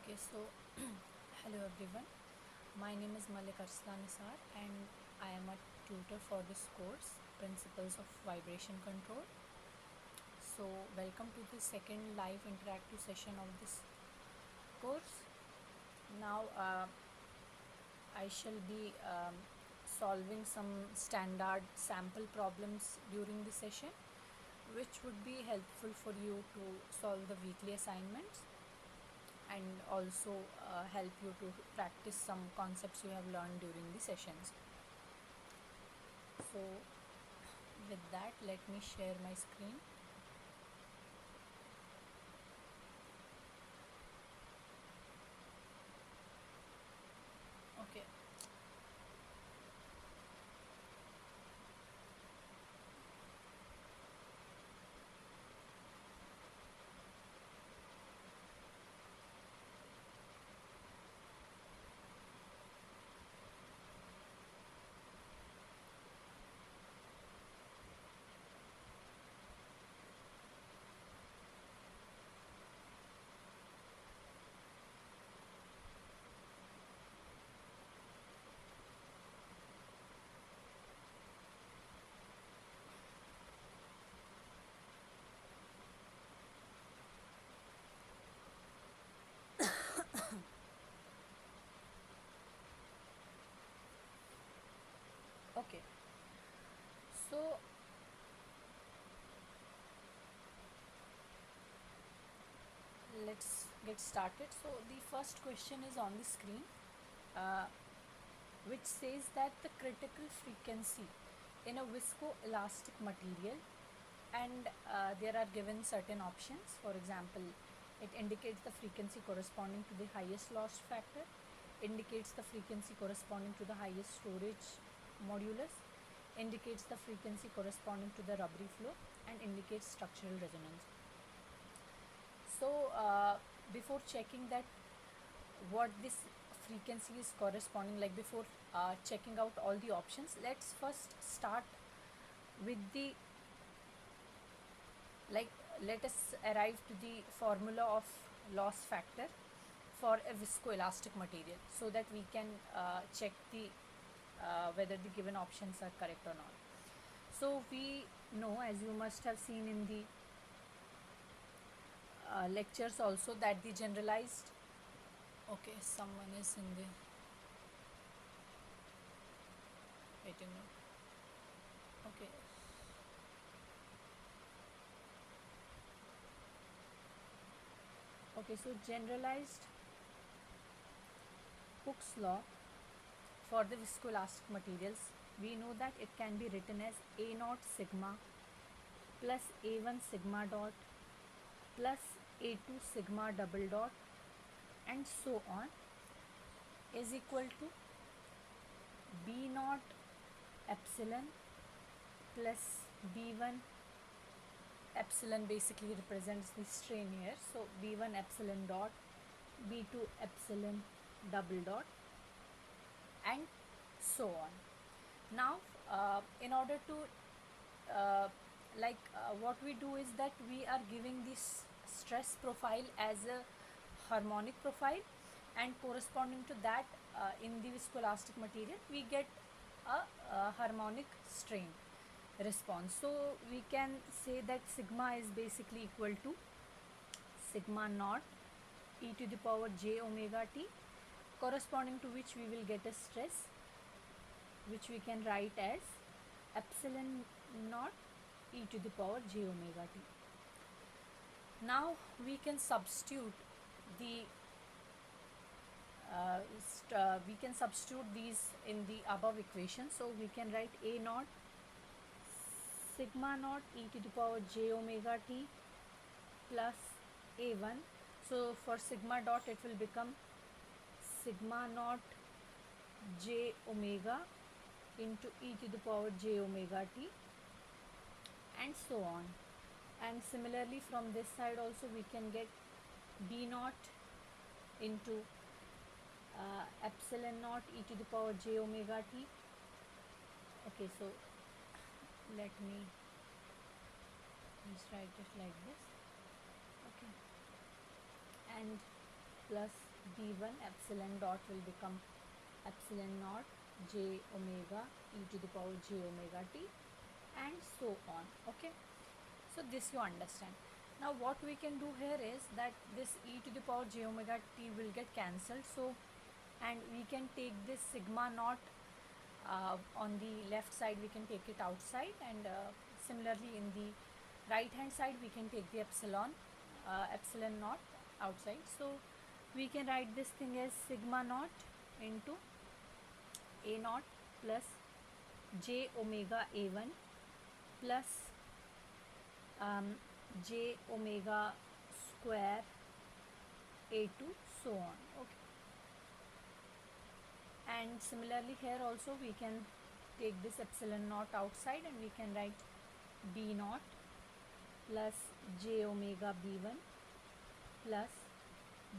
Okay, so hello everyone. My name is Malik Arslan Nisar and I am a tutor for this course, Principles of Vibration Control. So, welcome to the second live interactive session of this course. Now, I shall be solving some standard sample problems during the session, which would be helpful for you to solve the weekly assignments and also help you to practice some concepts you have learned during the sessions. So with that, let me share my screen. Okay. Okay. So let's get started. So the first question is on the screen, uh, which says that the critical frequency in a viscoelastic material, and there are given certain options. For example, it indicates the frequency corresponding to the highest loss factor, indicates the frequency corresponding to the highest storage modulus, indicates the frequency corresponding to the rubbery flow, and indicates structural resonance. So before checking that what this frequency is corresponding, like before checking out all the options, let's first start with the, like, let us arrive to the formula of loss factor for a viscoelastic material so that we can check the whether the given options are correct or not. So we know, as you must have seen in the lectures also, that the generalized, okay, someone is in the waiting room. Okay. Okay, so generalized Hooke's law for the viscoelastic materials, we know that it can be written as A naught sigma plus A1 sigma dot plus A2 sigma double dot and so on is equal to B naught epsilon plus B1 epsilon, basically represents the strain here. So B1 epsilon dot, B2 epsilon double dot and so on. Now in order to what we do is that we are giving this stress profile as a harmonic profile, and corresponding to that, in the viscoelastic material we get a harmonic strain response. So we can say that sigma is basically equal to sigma naught e to the power j omega t, corresponding to which we will get a stress which we can write as epsilon naught e to the power j omega t. Now we can substitute the we can substitute these in the above equation. So we can write A naught sigma naught e to the power j omega t plus A1. So for sigma dot it will become sigma naught j omega into e to the power j omega t and so on. And similarly from this side also we can get B naught into epsilon naught e to the power j omega t. Okay, so let me just write it like this. Okay, and plus b1 epsilon dot will become epsilon naught j omega e to the power j omega t, and so on. Okay, so this you understand. Now what we can do here is that this e to the power j omega t will get cancelled, so and we can take this sigma naught on the left side, we can take it outside, and similarly in the right hand side we can take the epsilon naught outside. So we can write this thing as sigma naught into a naught plus j omega a1 plus j omega square a2, so on. Okay, and similarly here also we can take this epsilon naught outside, and we can write b naught plus j omega b1 plus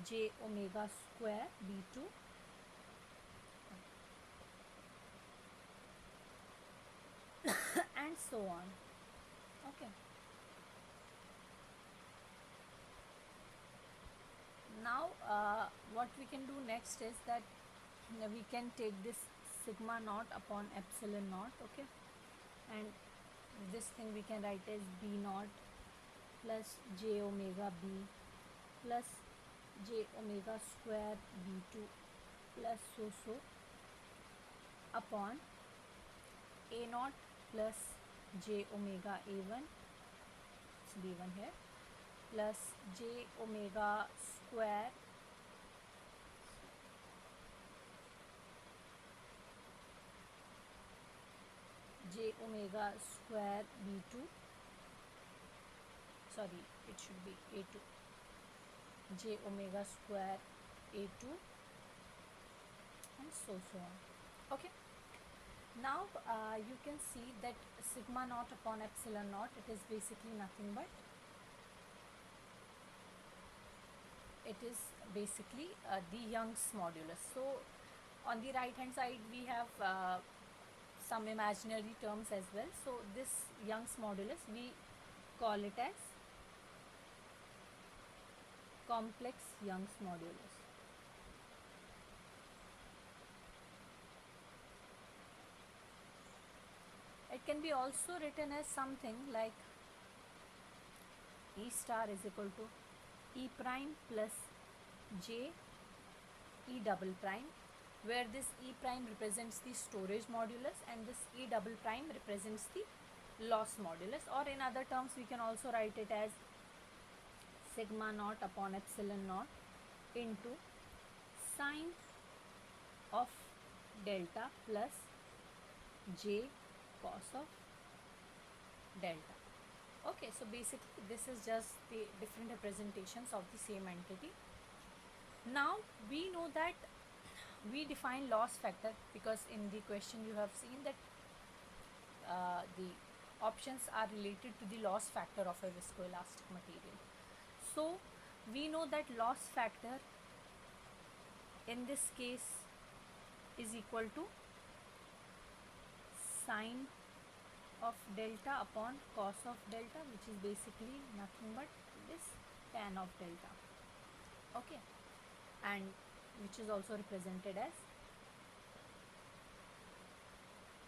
j omega square b2, and so on. Okay, now what we can do next is that we can take this sigma naught upon epsilon naught. Okay, and this thing we can write as b naught plus j omega b plus j omega square b2 plus so upon a naught plus j omega a1, it's b1 here, plus j omega square j omega square b2, sorry, it should be a2, j omega square a2, and so on. Okay, now you can see that sigma naught upon epsilon naught, it is basically nothing but the Young's modulus. So on the right hand side we have some imaginary terms as well. So this Young's modulus, we call it as complex Young's modulus. It can be also written as something like E star is equal to E prime plus J E double prime, where this E prime represents the storage modulus and this E double prime represents the loss modulus, or in other terms we can also write it as sigma naught upon epsilon naught into sine of delta plus j cos of delta. Okay, so basically this is just the different representations of the same entity. Now we know that we define loss factor because in the question you have seen that the options are related to the loss factor of a viscoelastic material. So we know that loss factor in this case is equal to sine of delta upon cos of delta, which is basically nothing but this tan of delta. Okay, and which is also represented as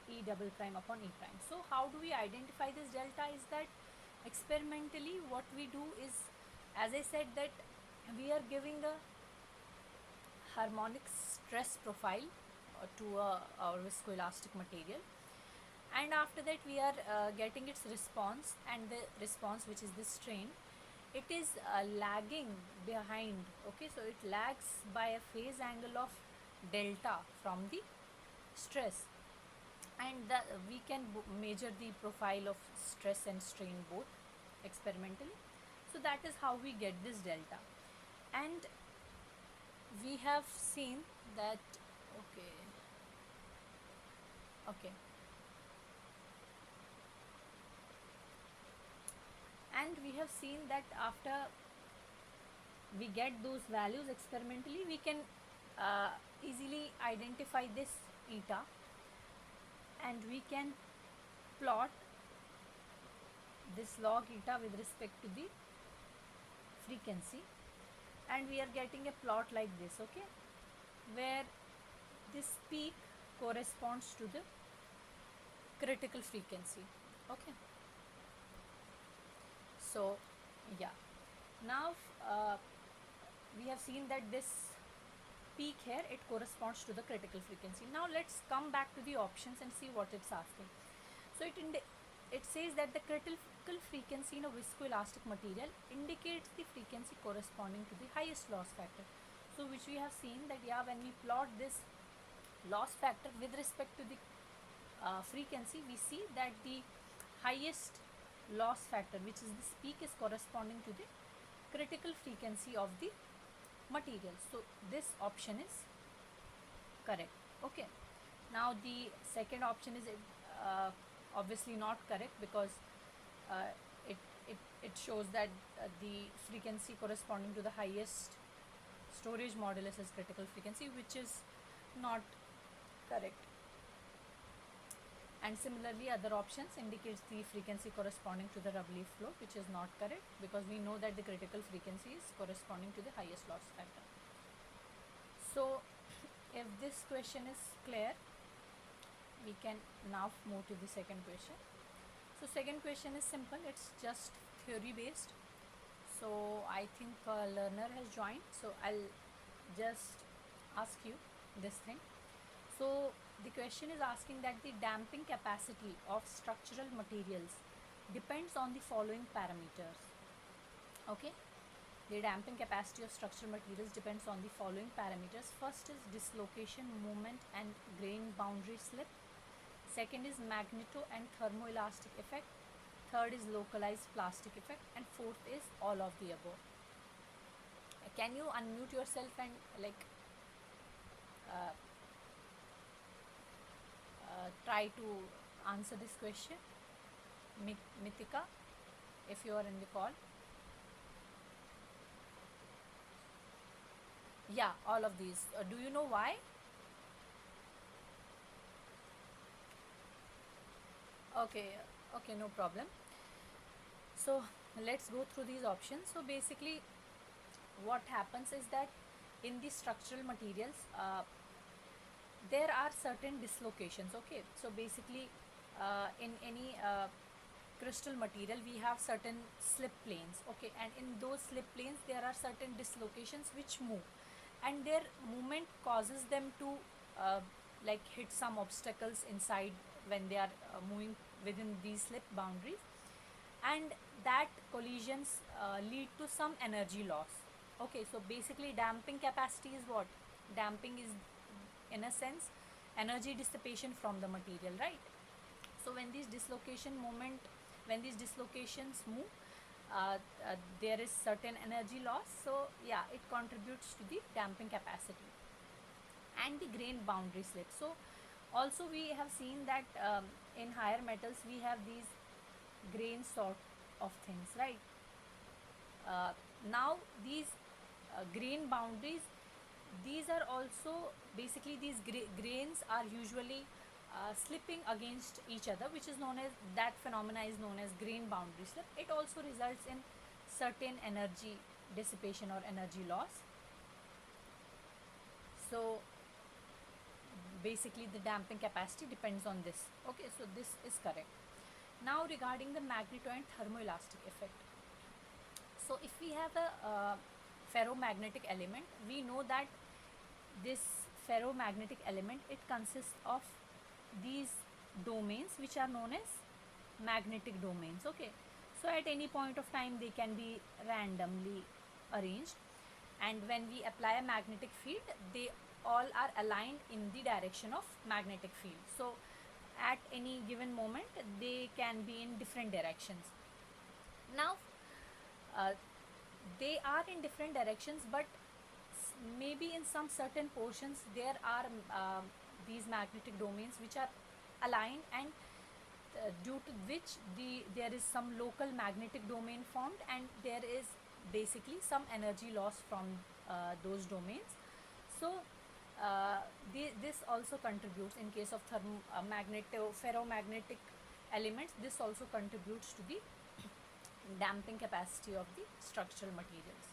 E double prime upon E prime. So how do we identify this delta is that experimentally what we do is, as I said, that we are giving a harmonic stress profile to our viscoelastic material, and after that we are getting its response, and the response, which is this strain, it is lagging behind. Okay, so it lags by a phase angle of delta from the stress, and we can measure the profile of stress and strain both experimentally. So that is how we get this delta, and we have seen that okay, and we have seen that after we get those values experimentally, we can easily identify this eta, and we can plot this log eta with respect to the frequency. and we are getting a plot like this, okay, where this peak corresponds to the critical frequency. Okay, so yeah, now we have seen that this peak here, it corresponds to the critical frequency. Now let's come back to the options and see what it's asking. So it says that the critical frequency in a viscoelastic material indicates the frequency corresponding to the highest loss factor. So which we have seen that, yeah, when we plot this loss factor with respect to the frequency, we see that the highest loss factor, which is this peak, is corresponding to the critical frequency of the material. So this option is correct. Okay, now the second option is obviously not correct, because uh, it, it shows that the frequency corresponding to the highest storage modulus is critical frequency, which is not correct. And similarly, other options indicates the frequency corresponding to the Rabi flow, which is not correct, because we know that the critical frequency is corresponding to the highest loss factor. So if this question is clear, we can now move to the second question. So second question is simple, it's just theory based. So I think a learner has joined, so I'll just ask you this thing. So the question is asking that the damping capacity of structural materials depends on the following parameters. Okay, the damping capacity of structural materials depends on the following parameters. First is dislocation, moment and grain boundary slip. Second is magneto and thermoelastic effect. Third is localized plastic effect, and fourth is all of the above. Can you unmute yourself and uh, try to answer this question, Mithika, if you are in the call? Yeah, all of these. Do you know why? Okay, okay, no problem. So let's go through these options. So basically, what happens is that in the structural materials, there are certain dislocations. Okay, so basically, in any crystal material, we have certain slip planes. Okay, and in those slip planes, there are certain dislocations which move, and their movement causes them to hit some obstacles inside when they are moving within these slip boundaries, and that collisions lead to some energy loss. Okay, so basically damping capacity is what? Damping is, in a sense, energy dissipation from the material, right? So when these dislocations move, there is certain energy loss. So yeah, it contributes to the damping capacity. And the grain boundary slip. So also we have seen that in higher metals we have these grain sort of things, right? uh, Now these grain boundaries, these are also basically, these grains are usually slipping against each other, which is known as, that phenomena is known as grain boundary slip. It also results in certain energy dissipation or energy loss. So basically the damping capacity depends on this. Okay, so this is correct. Now regarding the magneto and thermoelastic effect. So if we have a ferromagnetic element, we know that this ferromagnetic element, it consists of these domains which are known as magnetic domains. Okay, so at any point of time they can be randomly arranged, and when we apply a magnetic field, they all are aligned in the direction of magnetic field. So at any given moment they can be in different directions. Now uh, they are in different directions, but maybe in some certain portions there are these magnetic domains which are aligned, and due to which there is some local magnetic domain formed, and there is basically some energy loss from those domains. So this also contributes, in case of ferromagnetic elements, this also contributes to the damping capacity of the structural materials.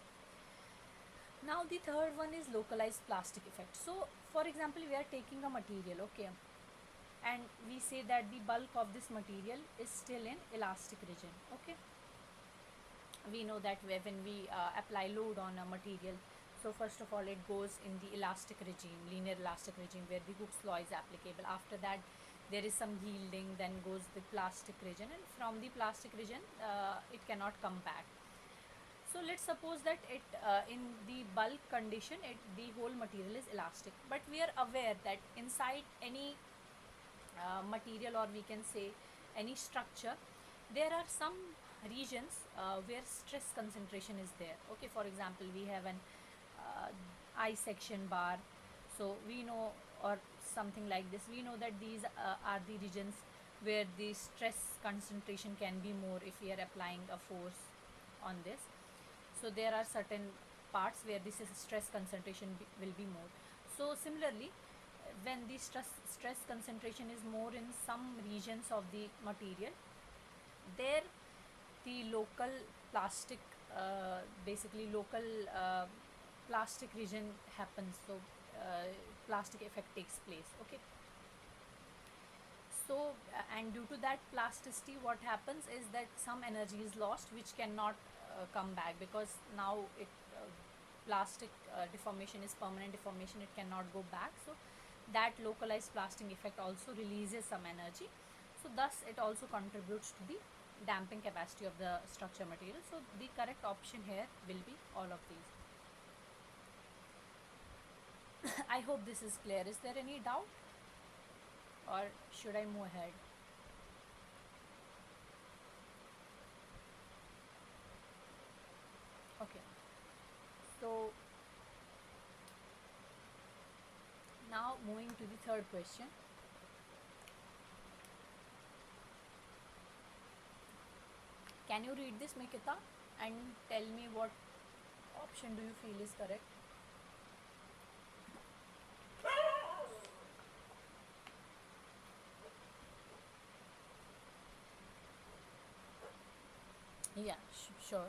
Now the third one is localized plastic effect. So for example, we are taking a material, okay, and we say that the bulk of this material is still in elastic region, okay. We know that when we apply load on a material, so first of all it goes in the elastic regime, linear elastic regime, where the Hooke's law is applicable. After that there is some yielding, then goes the plastic region, and from the plastic region it cannot come back. So let's suppose that it in the bulk condition the whole material is elastic, but we are aware that inside any material, or we can say any structure, there are some regions where stress concentration is there, okay. For example, we have an I section bar, so we know, or something like this, we know that these are the regions where the stress concentration can be more if we are applying a force on this. So there are certain parts where this is stress concentration will be more. So similarly, when the stress concentration is more in some regions of the material, there the local plastic basically local plastic region happens. So plastic effect takes place, okay. So and due to that plasticity, what happens is that some energy is lost which cannot come back, because now it plastic deformation is permanent deformation, it cannot go back. So that localized plastic effect also releases some energy, so thus it also contributes to the damping capacity of the structure material. So the correct option here will be all of these. I hope this is clear. Is there any doubt, or should I move ahead? Okay, so now moving to the third question. Can you read this, Mikita, and tell me what option do you feel is correct? Yeah, sure.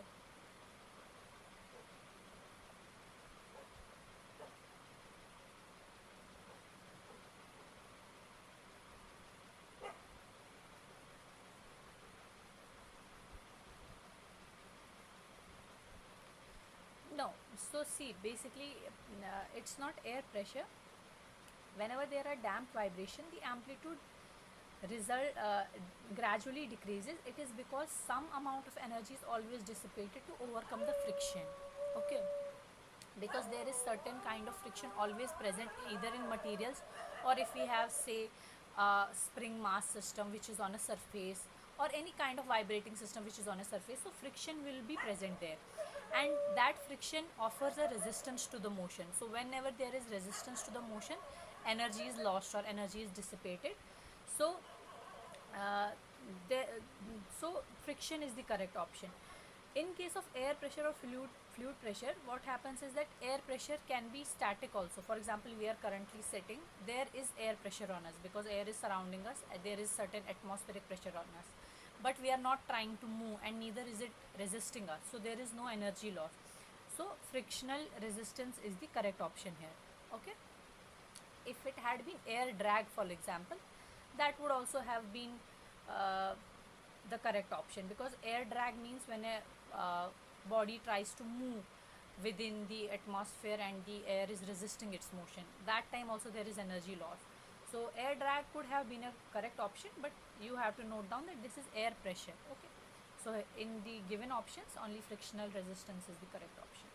No, so see, basically, it's not air pressure. Whenever there are damped vibration, the amplitude result gradually decreases. It is because some amount of energy is always dissipated to overcome the friction, okay. Because there is certain kind of friction always present either in materials, or if we have, say, spring mass system which is on a surface, or any kind of vibrating system which is on a surface, so friction will be present there, and that friction offers a resistance to the motion. So whenever there is resistance to the motion, energy is lost or energy is dissipated. So uh, the, so friction is the correct option. In case of air pressure or fluid pressure, what happens is that air pressure can be static also. For example, we are currently sitting, there is air pressure on us because air is surrounding us, there is certain atmospheric pressure on us, but we are not trying to move, and neither is it resisting us, so there is no energy loss. So frictional resistance is the correct option here, okay. If it had been air drag, for example, that would also have been uh, the correct option, because air drag means when a body tries to move within the atmosphere and the air is resisting its motion, that time also there is energy loss. So air drag could have been a correct option, but you have to note down that this is air pressure, okay. So in the given options, only frictional resistance is the correct option.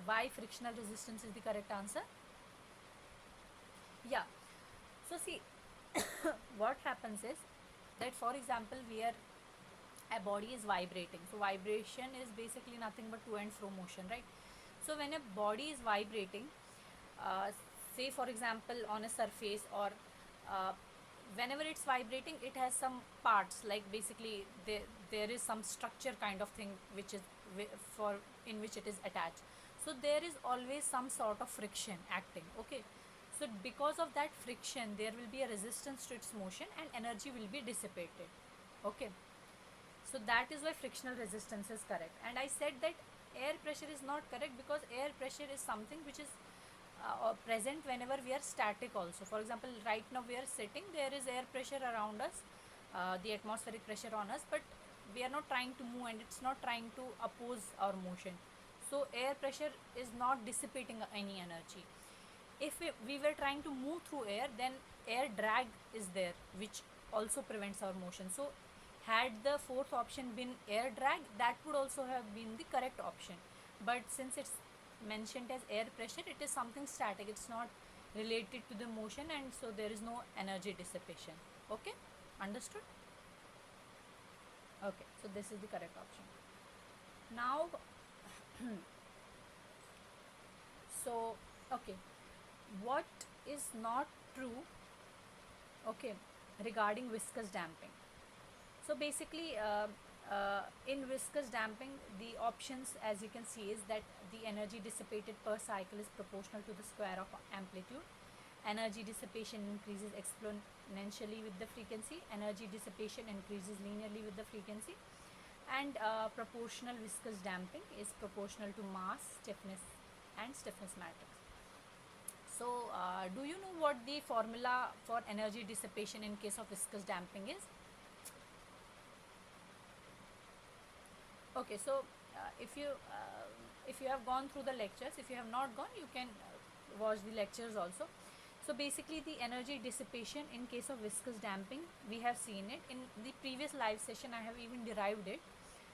Why frictional resistance is the correct answer? Yeah, so see, what happens is that, for example, where a body is vibrating, so vibration is basically nothing but to and fro motion, right? So when a body is vibrating, uh, say for example on a surface, or uh, whenever it's vibrating, it has some parts, like basically there is some structure kind of thing which is for in which it is attached. So there is always some sort of friction acting, okay. So because of that friction, there will be a resistance to its motion and energy will be dissipated. Okay, so that is why frictional resistance is correct. And I said that air pressure is not correct because air pressure is something which is present whenever we are static also. For example, right now we are sitting, there is air pressure around us, the atmospheric pressure on us, but we are not trying to move and it's not trying to oppose our motion. So air pressure is not dissipating any energy. If we were trying to move through air, then air drag is there, which also prevents our motion. So had the fourth option been air drag, that would also have been the correct option. But since it's mentioned as air pressure, it is something static, it's not related to the motion, and so there is no energy dissipation. Okay, understood? Okay, so this is the correct option. Now so okay, what is not true, okay, regarding viscous damping? So basically, in viscous damping, the options, as you can see, is that the energy dissipated per cycle is proportional to the square of amplitude. Energy dissipation increases exponentially with the frequency. Energy dissipation increases linearly with the frequency. And proportional viscous damping is proportional to mass, stiffness, and stiffness matrix. So, do you know what the formula for energy dissipation in case of viscous damping is? Okay, so if you have gone through the lectures, if you have not gone, you can watch the lectures also. So basically, the energy dissipation in case of viscous damping, we have seen it in the previous live session. I have even derived it.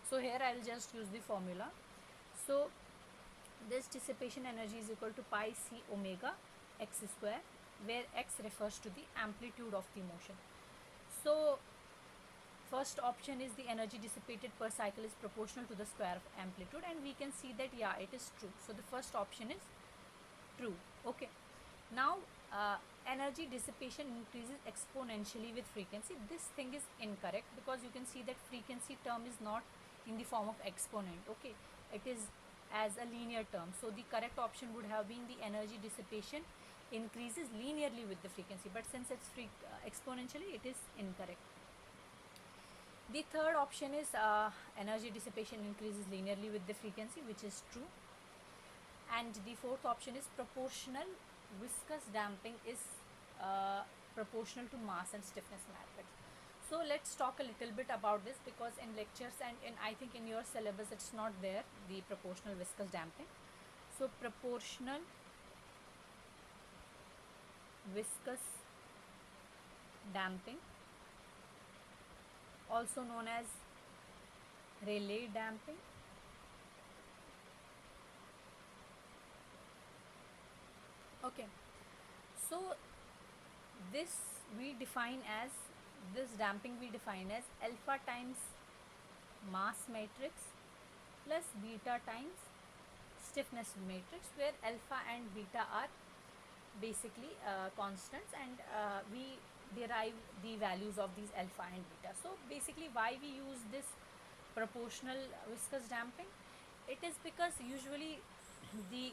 So here I will just use the formula. So this dissipation energy is equal to pi c omega x square, where x refers to the amplitude of the motion. So first option is the energy dissipated per cycle is proportional to the square of amplitude, and we can see that yeah, it is true. So the first option is true. Okay, now energy dissipation increases exponentially with frequency. This thing is incorrect because you can see that frequency term is not in the form of exponent. Okay, it is as a linear term. So the correct option would have been the energy dissipation increases linearly with the frequency, but since it's exponentially, it is incorrect. The third option is energy dissipation increases linearly with the frequency, which is true. And the fourth option is proportional viscous damping is proportional to mass and stiffness matrix. So let's talk a little bit about this, because in lectures and I think in your syllabus it's not there, the proportional viscous damping. So proportional viscous damping, also known as Rayleigh damping, okay. So this we define as, this damping we define as alpha times mass matrix plus beta times stiffness matrix, where alpha and beta are basically constants, and we derive the values of these alpha and beta. So basically, why we use this proportional viscous damping? It is because usually the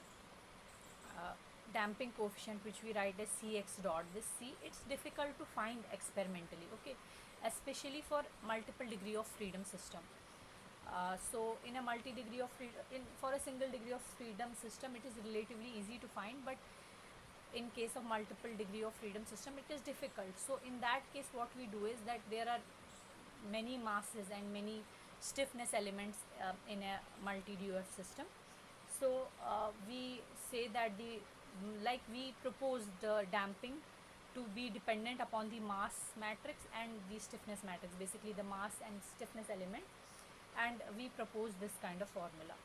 damping coefficient, which we write as Cx dot, this C, it's difficult to find experimentally, okay, especially for multiple degree of freedom system. So in a multi-degree of freedom, for a single degree of freedom system, it is relatively easy to find, but in case of multiple degree of freedom system, it is difficult. So in that case, what we do is that there are many masses and many stiffness elements in a multi-DOF system. So we say that we propose the damping to be dependent upon the mass matrix and the stiffness matrix, basically the mass and stiffness element, and we propose this kind of formula.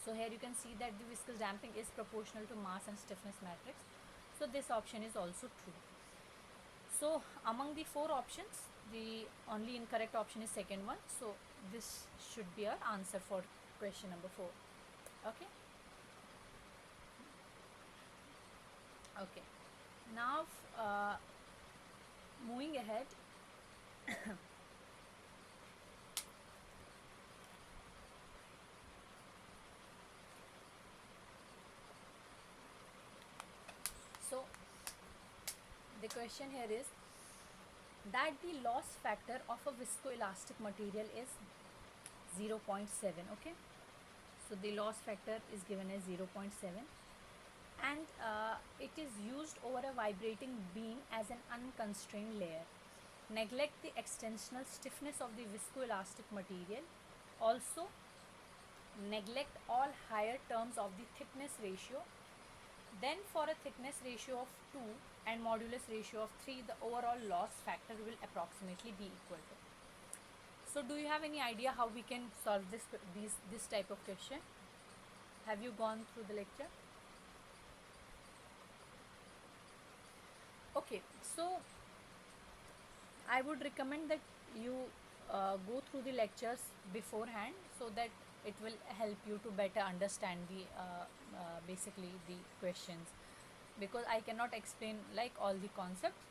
So here you can see that the viscous damping is proportional to mass and stiffness matrix. So this option is also true. So among the four options, the only incorrect option is second one. So this should be our answer for question number 4. Okay. Okay. Now moving ahead. So the question here is, that the loss factor of a viscoelastic material is 0.7. Okay, so the loss factor is given as 0.7, and it is used over a vibrating beam as an unconstrained layer. Neglect the extensional stiffness of the viscoelastic material. Also, neglect all higher terms of the thickness ratio. Then for a thickness ratio of 2 and modulus ratio of 3, the overall loss factor will approximately be equal to. So do you have any idea how we can solve this type of question? Have you gone through the lecture? Okay, so I would recommend that you go through the lectures beforehand, so that it will help you to better understand the basically the questions, because I cannot explain like all the concepts,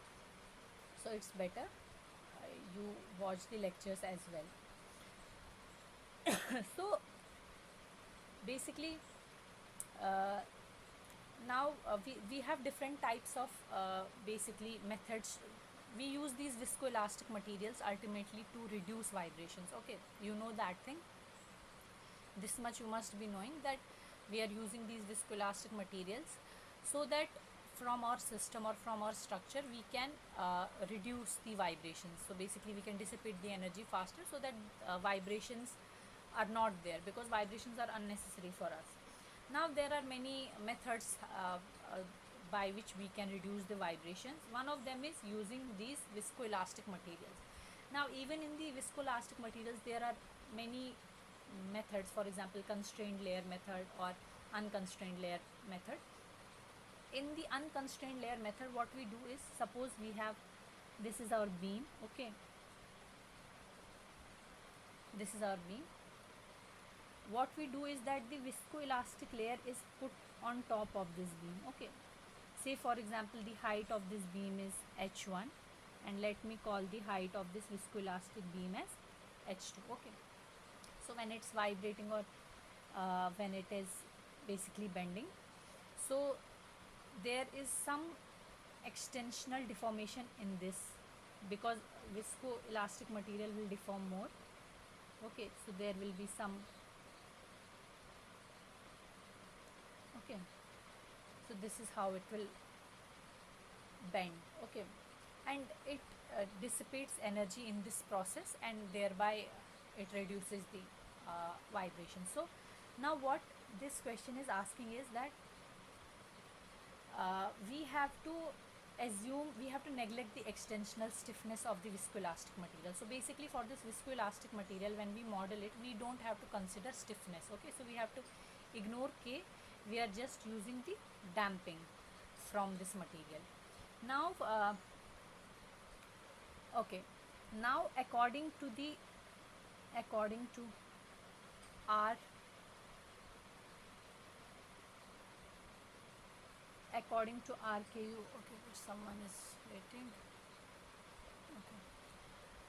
so it's better you watch the lectures as well. So basically uh, now we have different types of basically methods. We use these viscoelastic materials ultimately to reduce vibrations. Okay, you know that thing. This much you must be knowing, that we are using these viscoelastic materials so that from our system or from our structure we can reduce the vibrations. So basically we can dissipate the energy faster, so that vibrations are not there, because vibrations are unnecessary for us. Now there are many methods by which we can reduce the vibrations. One of them is using these viscoelastic materials. Now even in the viscoelastic materials there are many methods, for example constrained layer method or unconstrained layer method. In the unconstrained layer method, what we do is, suppose we have, this is our beam. Okay, this is our beam. What we do is that the viscoelastic layer is put on top of this beam. Okay, say for example the height of this beam is h1, and let me call the height of this viscoelastic beam as h2. Okay, so when it's vibrating or when it is basically bending, so there is some extensional deformation in this, because viscoelastic material will deform more. Okay, so there will be some, okay, so this is how it will bend. Okay, and it dissipates energy in this process, and thereby it reduces the vibration. So now what this question is asking is that we have to assume, we have to neglect the extensional stiffness of the viscoelastic material. So basically for this viscoelastic material, when we model it, we don't have to consider stiffness. Okay, so we have to ignore K. We are just using the damping from this material. Now okay, now according to our according to RKU, okay, someone is waiting. Okay,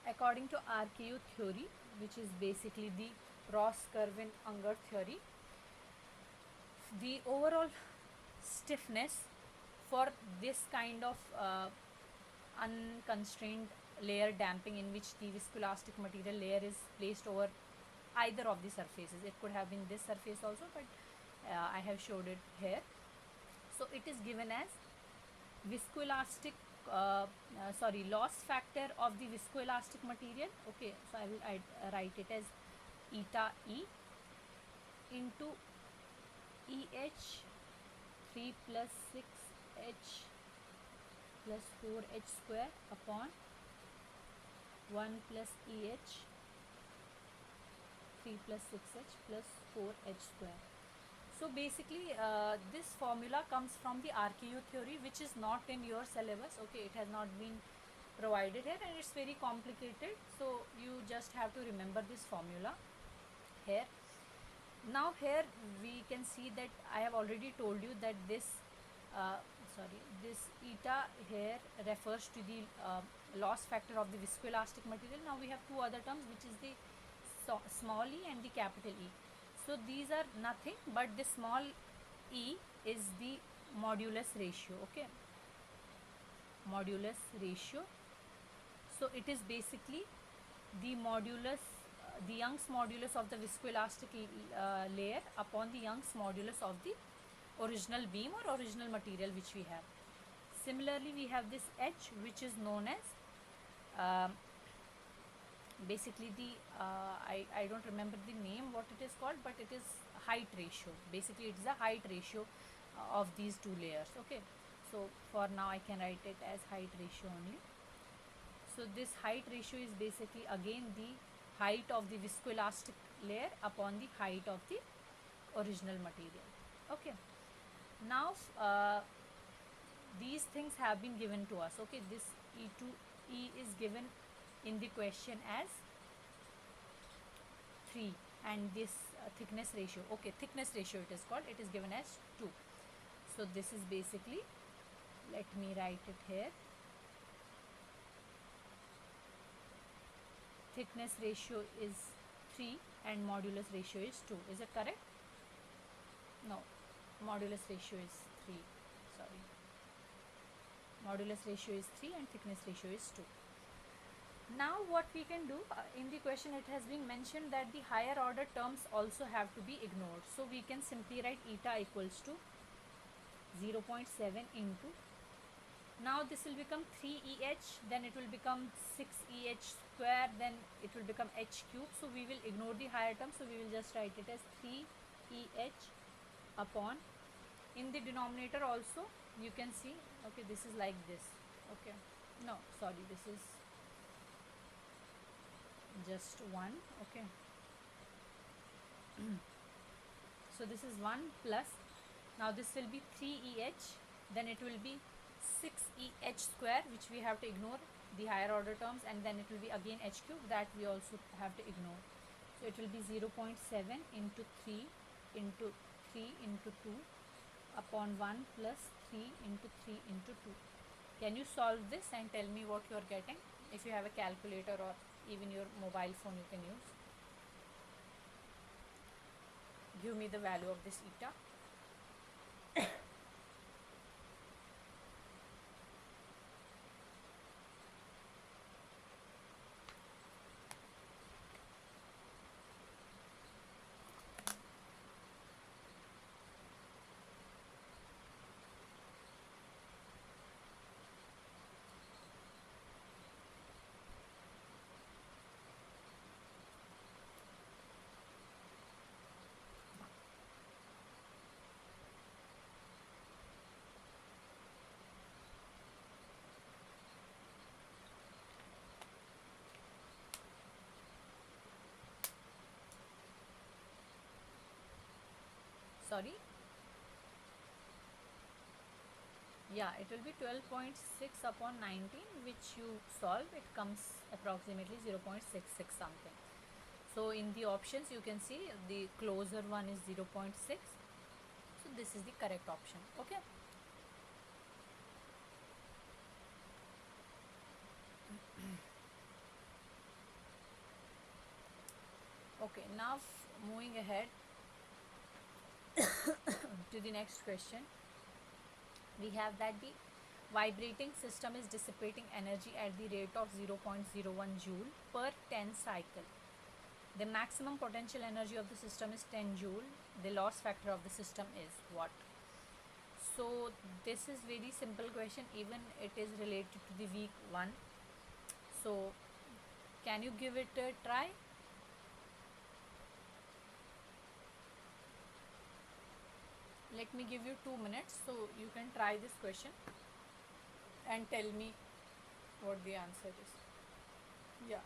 according to RKU theory, which is basically the Ross-Kervin-Unger theory, the overall stiffness for this kind of unconstrained layer damping, in which the viscoelastic material layer is placed over either of the surfaces. It could have been this surface also, but I have showed it here. So it is given as viscoelastic loss factor of the viscoelastic material. Okay, so I will write it as eta E into EH 3 plus 6H plus 4H square upon 1 plus EH 3 plus 6H plus 4H square. So basically this formula comes from the RKU theory, which is not in your syllabus. Okay, it has not been provided here, and it's very complicated, so you just have to remember this formula here. Now here we can see that I have already told you that this this eta here refers to the loss factor of the viscoelastic material. Now we have two other terms, which is the small e and the capital E. So these are nothing but the small e is the modulus ratio. Okay, modulus ratio. So it is basically the modulus, the Young's modulus of the viscoelastic layer upon the Young's modulus of the original beam or original material which we have. Similarly, we have this H, which is known as basically the I don't remember the name what it is called, but it is height ratio. Basically it is a height ratio of these two layers. Okay, so for now I can write it as height ratio only. So this height ratio is basically again the height of the viscoelastic layer upon the height of the original material. Okay, now these things have been given to us. Okay, this E is given in the question as 3, and this thickness ratio, okay, thickness ratio it is called, it is given as 2. So this is basically, let me write it here, thickness ratio is 3 and modulus ratio is 2. Is it correct? No, modulus ratio is 3, sorry, modulus ratio is 3 and thickness ratio is 2. Now what we can do, in the question it has been mentioned that the higher order terms also have to be ignored. So we can simply write eta equals to 0.7 into, now this will become 3EH, then it will become 6EH square, then it will become H cube. So we will ignore the higher term, so we will just write it as 3EH upon, in the denominator also you can see, okay, this is like this, okay, no, sorry, this is just 1, okay. So this is 1 plus, now this will be 3EH, then it will be 6EH square, which we have to ignore the higher order terms, and then it will be again H cube, that we also have to ignore. So it will be 0.7 into 3 into 3 into 2 upon 1 plus 3 into 3 into 2. Can you solve this and tell me what you are getting? If you have a calculator or even your mobile phone, you can use. Give me the value of this eta. Sorry, yeah, it will be 12.6 upon 19, which you solve, it comes approximately 0.66 something. So in the options you can see the closer one is 0.6, so this is the correct option. Okay, okay, now moving ahead to the next question, we have that the vibrating system is dissipating energy at the rate of 0.01 joule per 10 cycle. The maximum potential energy of the system is 10 joule. The loss factor of the system is what? So this is very simple question, even it is related to the week 1. So can you give it a try? Let me give you 2 minutes so you can try this question and tell me what the answer is. Yeah.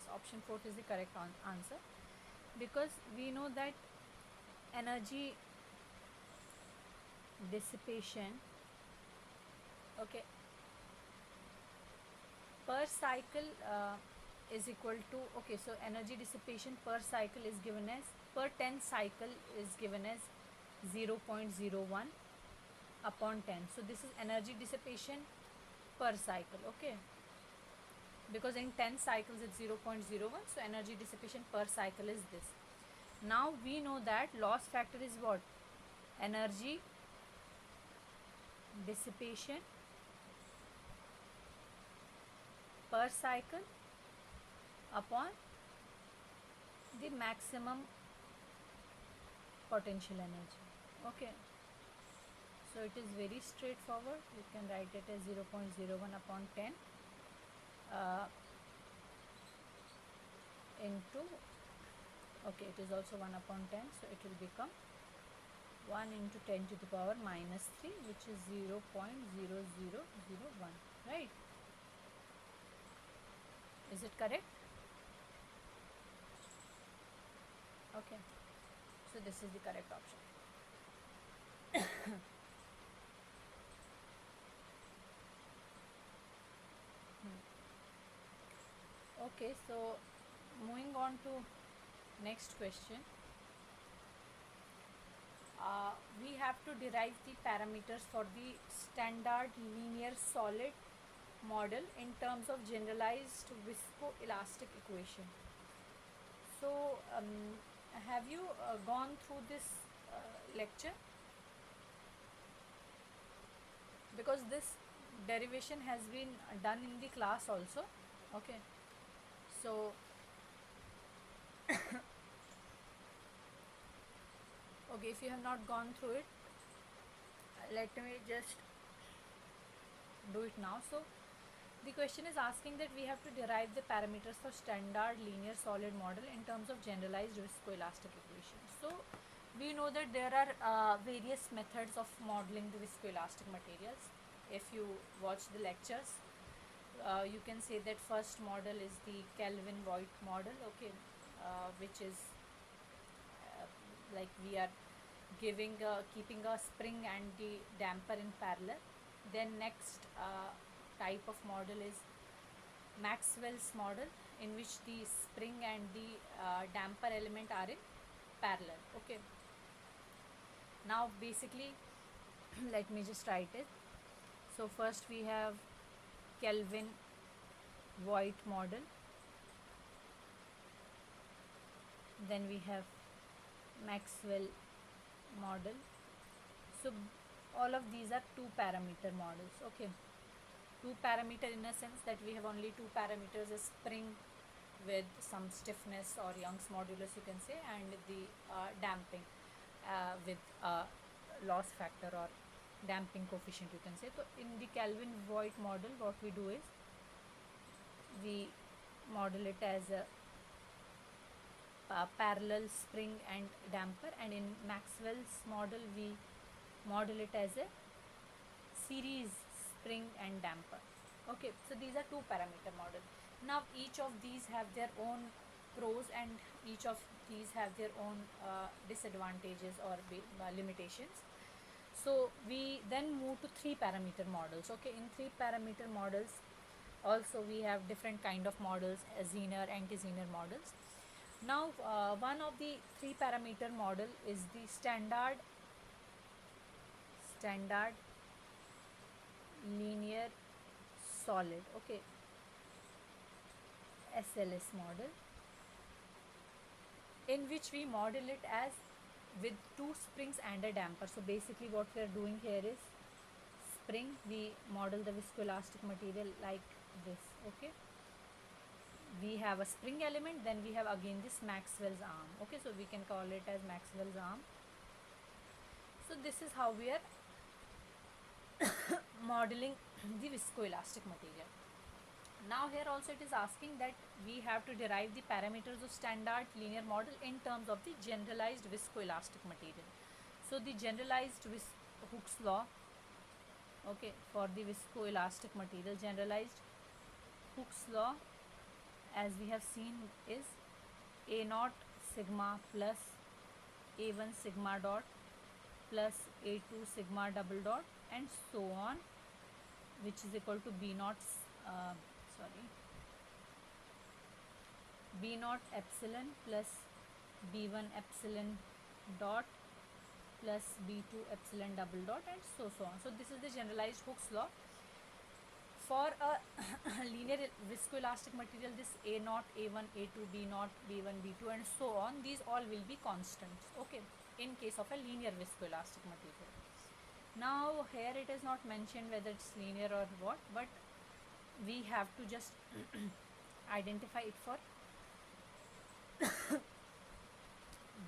yes, option 4 is the correct answer, because we know that energy dissipation, okay, per cycle is equal to, okay, so energy dissipation per cycle is given as, per 10 cycle is given as 0.01 upon 10. So this is energy dissipation per cycle, okay, because in 10 cycles it's 0.01, so energy dissipation per cycle is this. Now we know that loss factor is what? Energy dissipation per cycle upon the maximum potential energy, okay. So it is very straightforward. You can write it as 0.01 upon 10 into, okay, it is also 1 upon 10, so it will become 1 into 10 to the power minus 3, which is 0.0001, right? Is it correct? Okay, so this is the correct option. Okay, so moving on to next question. We have to derive the parameters for the standard linear solid model in terms of generalized viscoelastic equation. So have you gone through this lecture? Because this derivation has been done in the class also, okay. So okay, if you have not gone through it, let me just do it now. So the question is asking that we have to derive the parameters for standard linear solid model in terms of generalized viscoelastic equation. So we know that there are various methods of modeling the viscoelastic materials. If you watch the lectures, you can say that first model is the Kelvin-Voigt model, okay, which is like we are giving keeping a spring and the damper in parallel. Then next type of model is Maxwell's model, in which the spring and the damper element are in parallel, okay. Now basically let me just write it. So first we have Kelvin-Voigt model, then we have Maxwell model. So all of these are 2 parameter models, okay. 2 parameter in a sense that we have only 2 parameters, a spring with some stiffness or Young's modulus you can say, and the damping with loss factor or damping coefficient you can say. So in the Kelvin-Voigt model, what we do is we model it as a parallel spring and damper, and in Maxwell's model we model it as a series spring and damper, okay. So these are 2 parameter model. Now each of these have their own pros and each of these have their own disadvantages or limitations. So we then move to 3 parameter models, okay. In 3 parameter models also we have different kind of models, Zener, anti-Zener models. Now one of the 3 parameter model is the standard linear solid, okay, SLS model, in which we model it as with 2 springs and a damper. So basically what we are doing here is spring, we model the viscoelastic material like this, okay. We have a spring element, then we have again this Maxwell's arm, okay. So we can call it as Maxwell's arm. So this is how we are modeling the viscoelastic material. Now here also it is asking that we have to derive the parameters of standard linear model in terms of the generalized viscoelastic material. So the generalized Hooke's law, okay, for the viscoelastic material, generalized Hooke's law as we have seen is a naught sigma plus a1 sigma dot plus a2 sigma double dot and so on, which is equal to b naught b naught epsilon plus b1 epsilon dot plus b2 epsilon double dot and so on. So this is the generalized Hooke's law. For a linear viscoelastic material, this a naught, a1, a2, b naught, b1, b2 and so on, these all will be constants, okay, in case of a linear viscoelastic material. Now here it is not mentioned whether it's linear or what, but we have to just identify it for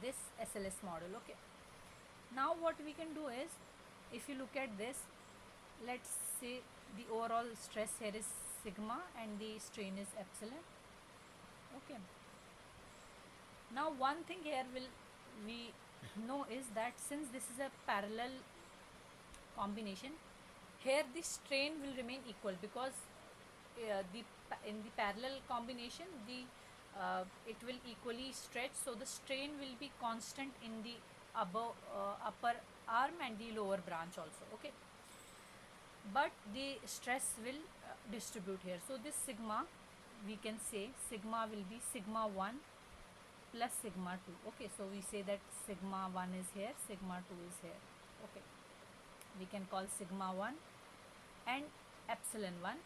this SLS model, okay. Now what we can do is, if you look at this, let's say the overall stress here is sigma and the strain is epsilon, okay. Now one thing here we know is that since this is a parallel combination, here the strain will remain equal, because in the parallel combination it will equally stretch, so the strain will be constant in the upper arm and the lower branch also, okay, but the stress will distribute here. So this sigma, we can say sigma will be sigma 1 plus sigma 2, okay. So we say that sigma 1 is here, sigma 2 is here, okay. We can call sigma 1 and epsilon 1,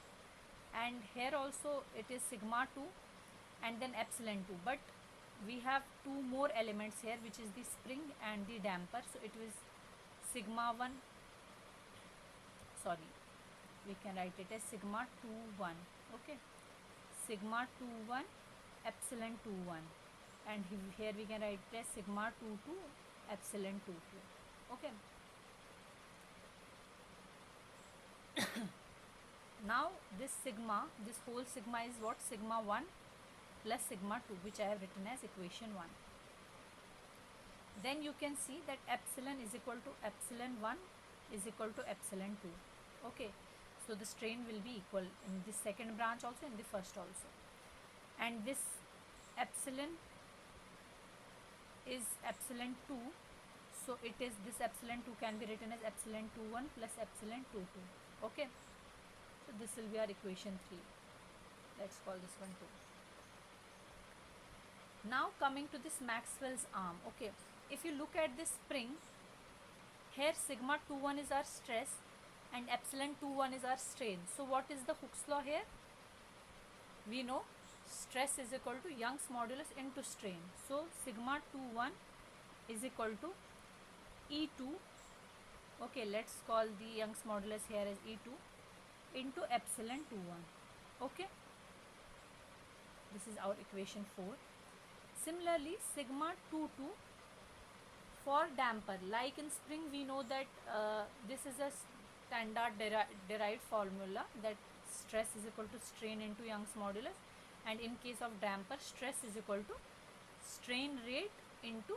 and here also it is sigma 2 and then epsilon 2, but we have two more elements here, which is the spring and the damper. So it was sigma 1, sorry, we can write it as sigma 2 1, okay, sigma 2 1 epsilon 2 1, and here we can write it as sigma 2 2 epsilon 2 2, okay. Now this sigma, this whole sigma is what? Sigma 1 plus sigma 2, which I have written as equation 1. Then you can see that epsilon is equal to epsilon 1 is equal to epsilon 2, okay. So the strain will be equal in the second branch also, in the first also, and this epsilon is epsilon 2, so it is, this epsilon 2 can be written as epsilon 2 1 plus epsilon 2 2, okay. So this will be our equation 3. Let's call this one 2. Now coming to this Maxwell's arm, okay. If you look at this spring, here sigma 2 1 is our stress and epsilon 2 1 is our strain. So what is the Hooke's law here? We know stress is equal to Young's modulus into strain. So sigma 2 1 is equal to E2, okay, let's call the Young's modulus here as E2 into epsilon 2 1, okay. This is our equation 4. Similarly, sigma 2 2 for damper, like in spring we know that this is a standard derived formula, that stress is equal to strain into Young's modulus, and in case of damper, stress is equal to strain rate into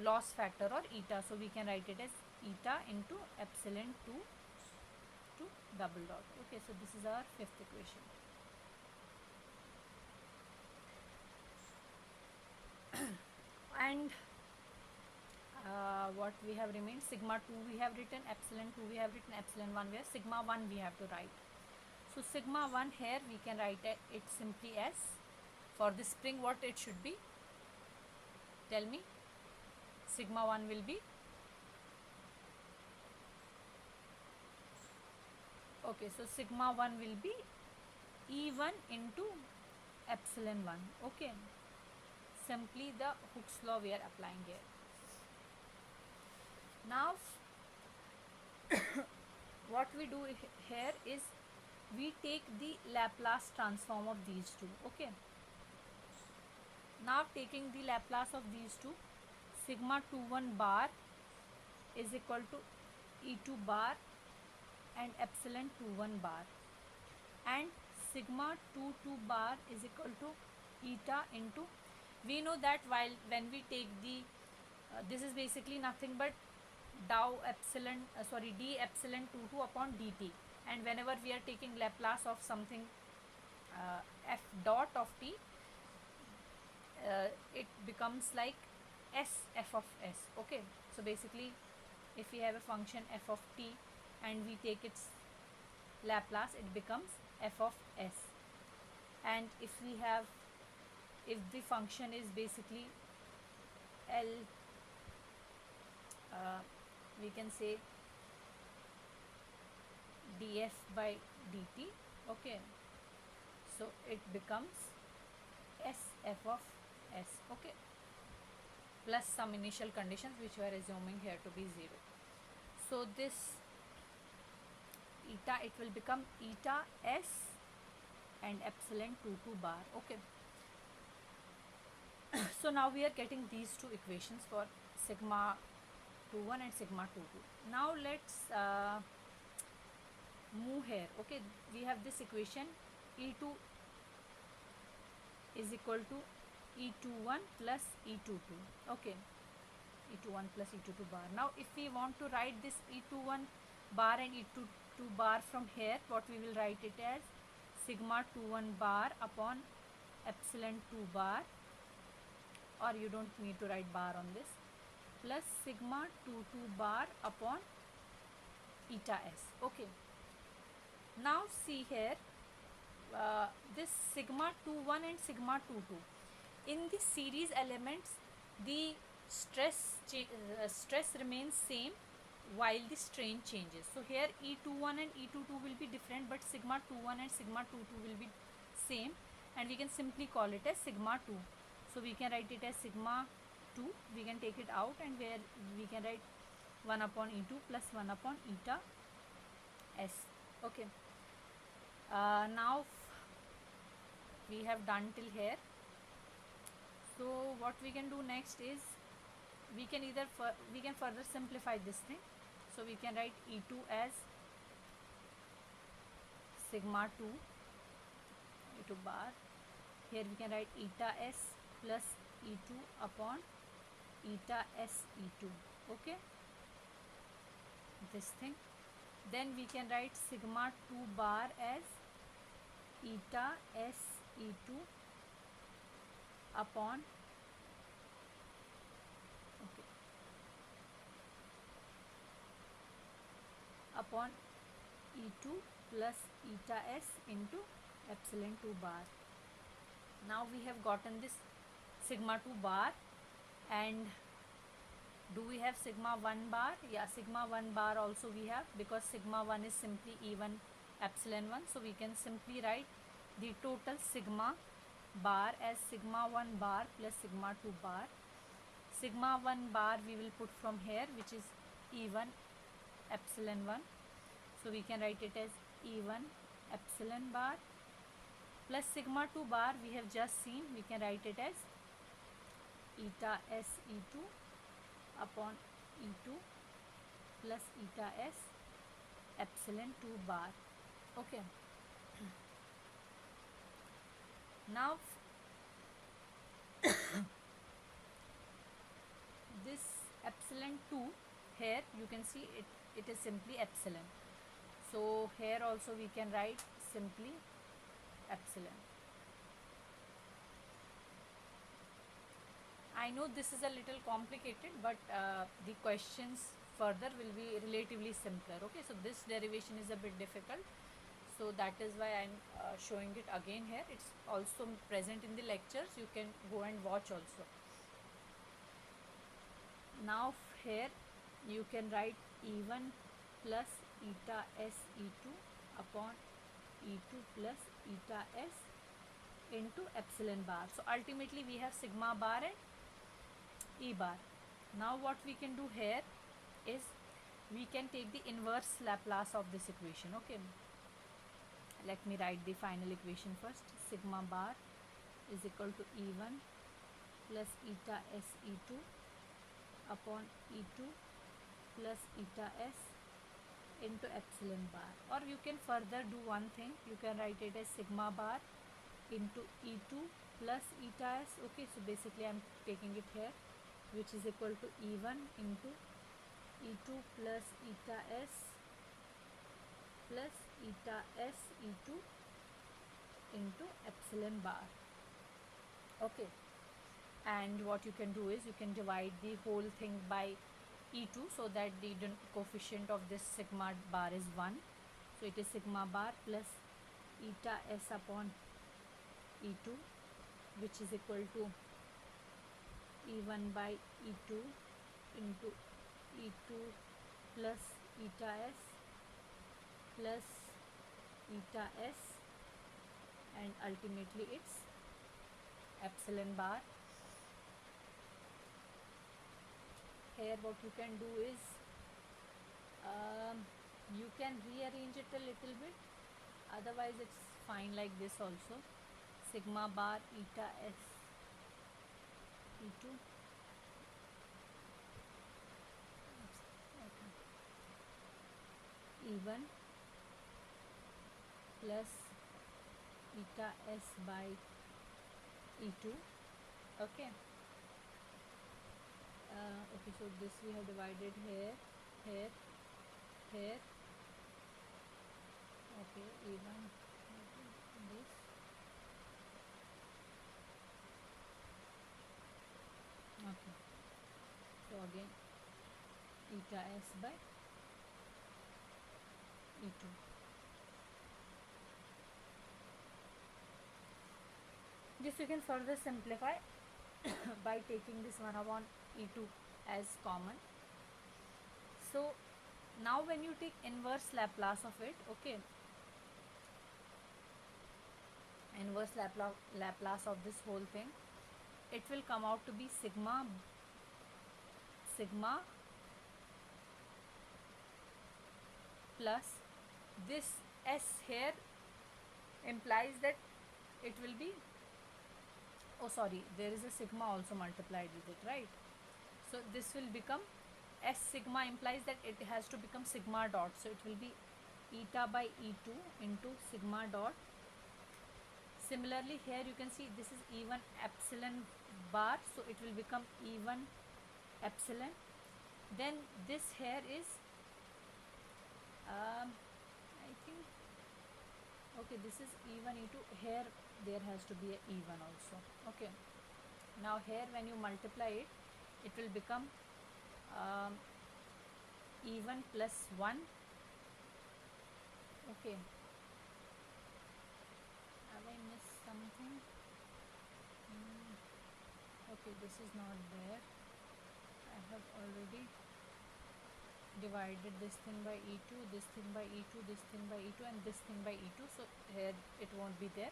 loss factor or eta. So we can write it as eta into epsilon 2 to double dot, okay. So this is our fifth equation. And what we have remained, sigma 2 we have written, epsilon 2 we have written, epsilon 1 where sigma 1 we have to write. So sigma 1 here we can write it simply as, for the spring what it should be, tell me. Sigma 1 will be, okay, so sigma 1 will be E1 into epsilon 1, okay. Simply the Hooke's law we are applying here. Now what we do here is we take the Laplace transform of these two, okay. Now taking the Laplace of these two, sigma 2 1 bar is equal to E2 bar and epsilon 2 1 bar, and sigma 2 2 bar is equal to eta into, we know that when we take the this is basically nothing but dou epsilon d epsilon 2 2 upon dt, and whenever we are taking Laplace of something f dot of t, it becomes like s f of s. Okay, so basically if we have a function f of t and we take its Laplace, it becomes f of s. And if we have, if the function is basically L, we can say df by dt. Okay, so it becomes s f of s. Okay, plus some initial conditions which we are assuming here to be 0. So this eta, it will become eta s and epsilon 2 2 bar. Okay, so now we are getting these two equations for sigma 21 and sigma 22. Now let's move here. Okay, we have this equation E2 is equal to E21 plus E22. Okay, E21 plus E22 bar. Now if we want to write this E21 bar and E22 bar from here, what we will write it as sigma 21 bar upon epsilon 2 bar, or you don't need to write bar on this, plus sigma 22 bar upon eta s. Okay, now see here, this sigma 21 and sigma 22, in the series elements the stress remains same while the strain changes. So here E21 and E22 will be different, but sigma 21 and sigma 22 will be same, and we can simply call it as sigma 2. So we can write it as sigma 2, we can take it out, and where we can write 1 upon E2 plus 1 upon eta s. Okay, now we have done till here. So what we can do next is we can we can further simplify this thing. So we can write E2 as sigma 2 E2 bar. Here we can write eta s plus E2 upon eta s E2. Okay, this thing. Then we can write sigma 2 bar as eta s E2 upon, okay, upon E2 plus eta s into epsilon 2 bar. Now we have gotten this sigma 2 bar, and do we have sigma 1 bar? Yeah, sigma 1 bar also we have, because sigma 1 is simply E1 epsilon 1. So we can simply write the total sigma bar as sigma 1 bar plus sigma 2 bar. Sigma 1 bar we will put from here, which is E1 epsilon 1. So we can write it as E1 epsilon bar plus sigma 2 bar we have just seen, we can write it as eta s E2 upon E2 plus eta s epsilon 2 bar. Okay, now this epsilon 2, here you can see it is simply epsilon. So here also we can write simply epsilon. I know this is a little complicated, but the questions further will be relatively simpler. Okay, so this derivation is a bit difficult, so that is why I am showing it again here. It's also present in the lectures, you can go and watch also. Now here you can write E1 plus eta s E2 upon E2 plus eta s into epsilon bar. So ultimately we have sigma bar and E bar. Now what we can do here is we can take the inverse Laplace of this equation. Okay, let me write the final equation first. Sigma bar is equal to E1 plus eta s E2 upon E2 plus eta s into epsilon bar. Or you can further do one thing, you can write it as sigma bar into E2 plus eta s. Okay, so basically I am taking it here, which is equal to E1 into E2 plus eta s plus eta s E2 into epsilon bar. Okay, and what you can do is you can divide the whole thing by E2 so that the coefficient of this sigma bar is 1. So it is sigma bar plus eta s upon E2, which is equal to E1 by E2 into E2 plus eta s plus eta s, and ultimately it's epsilon bar. Here what you can do is you can rearrange it a little bit, otherwise it's fine like this also. Sigma bar eta s E2 E1 plus eta s by E2. Okay. Okay, so this we have divided here, here, here. Okay, E1 this. Okay, so again eta s by E2. This you can further simplify by taking this 1 upon E2 as common. So now when you take inverse Laplace of it, okay, inverse Laplace of this whole thing, it will come out to be sigma plus this s here implies that it will be, oh sorry, there is a sigma also multiplied with it, right? So this will become s sigma implies that it has to become sigma dot, so it will be eta by E2 into sigma dot. Similarly here you can see this is E1 epsilon bar, so it will become E1 epsilon. Then this here is I think, okay, this is E1 E2, here there has to be a E1 also. Okay, now here when you multiply it, it will become E1 plus 1. Okay, have I missed something? Okay, this is not there. I have already divided this thing by E2, this thing by E2, this thing by E2, and this thing by E2, so here it won't be there.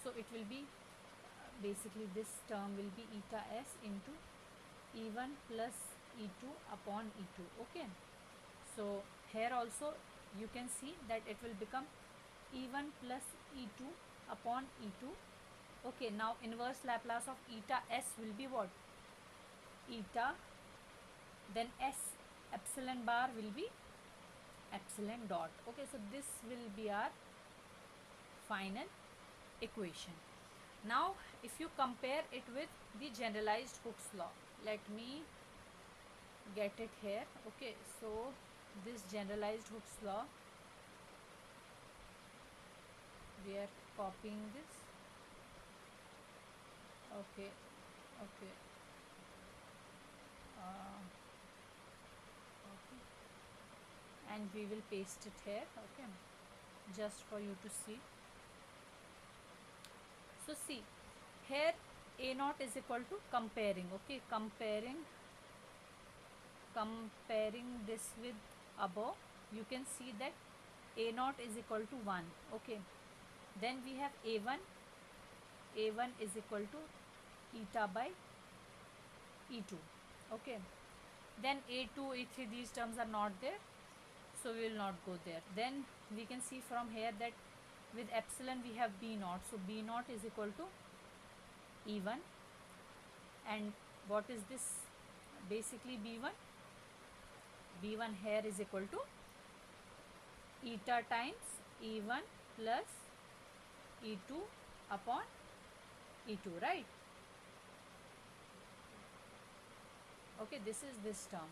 So it will be basically this term will be eta s into E1 plus E2 upon E2. Okay, so here also you can see that it will become E1 plus E2 upon E2. Okay, now inverse Laplace of eta s will be what? Eta, then s epsilon bar will be epsilon dot. Okay, so this will be our final equation. Now if you compare it with the generalized Hooke's law, let me get it here. Okay, so this generalized Hooke's law, we are copying this. Okay, okay, okay, and we will paste it here. Okay, just for you to see. So see here, a naught is equal to comparing. Okay, comparing this with above, you can see that a naught is equal to 1. Okay, then we have a1 is equal to eta by E2. Okay, then a2, a3, these terms are not there, so we will not go there. Then we can see from here that with epsilon we have b naught, so b naught is equal to E1, and what is this? Basically b1 here is equal to eta times E1 plus E2 upon E2, right? Okay, this is this term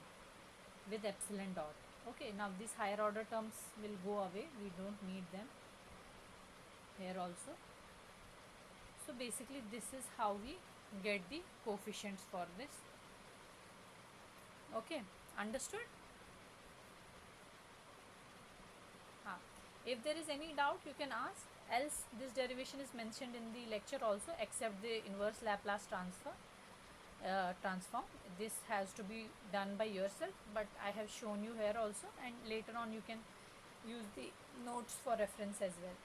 with epsilon dot. Okay, now these higher order terms will go away, we don't need them here also. So basically this is how we get the coefficients for this. Okay, understood? If there is any doubt you can ask, else this derivation is mentioned in the lecture also, except the inverse Laplace transform. This has to be done by yourself, but I have shown you here also, and later on you can use the notes for reference as well.